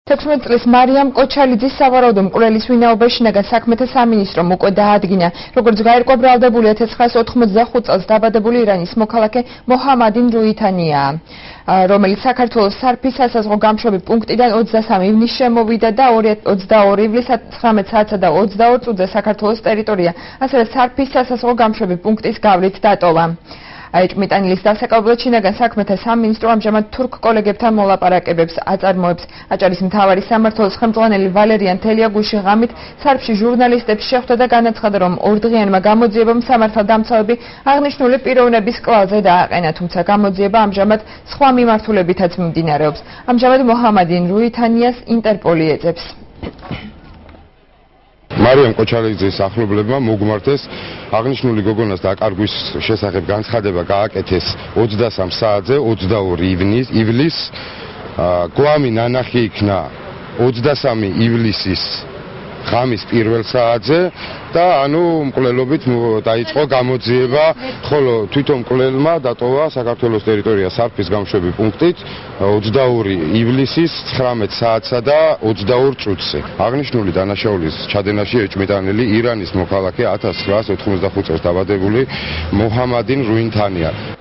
16 წლის მარიამ კოჩალიძის სავარაუდო მკვლელის ვინაობა შინაგან საქმეთა სამინისტრომ უკვე დაადგინა. როგორც გაირკვა, ბრალდებული 1985 წელს დაბადებული ირანის მოქალაქე მოჰამადი რუითანიაა, რომელიც საქართველოს სარფის სასაზღვრო გამშვები პუნქტიდან 23 ივნისს შემოვიდა და 22 ივლისს 19 საათსა და 22 წუთზე საქართველოს ტერიტორია, ასევე სარფის სასაზღვრო გამშვები პუნქტის გავლით დატოვა. ეჭვმიტანილის დასაკავებლად შინაგან საქმეთა სამინისტრო ამჟამად თურქ კოლეგებთან მოლაპარაკებებს აწარმოებს. აჭარის მთავარი სამმართველოს ხელმძღვანელი ვალერიან თელიაგუში ღამით სარფში ჟურნალისტებს შეხვდა და განაცხადა, რომ ორდღიანმა გამოძიებამ სამართალდამცავები აღნიშნული პიროვნების კლალზე დააყენა, თუმცა გამოძიება ამჟამად სხვა მიმართულებითაც მიმდინარეობს. ამჟამად მოჰამადი რუითანიას ინტერპოლი ეძებს. მარიამ კოჩალიძის ახლობლებმა მოგმართეს აღნიშნული გოგონას დაკარგვის შესახებ განცხადება გააკეთეს 23 საათზე 22 ივლისს. გვამი ნანახი იქნა 23 ივლისის ღამის პირველ საათზე და მკვლელობით დაიწყო გამოძიება, ხოლო თვითონ მკვლელმა დატოვა საქართველოს ტერიტორია სარფის გამშვები პუნქტით 22 ივლისის 19 საათსა და 22 წუთზე. აღნიშნული დანაშაულის ჩადენაში ეჭვმიტანილი ირანის მოქალაქე 1985 წელს დაბადებული მოჰამადი რუითანია.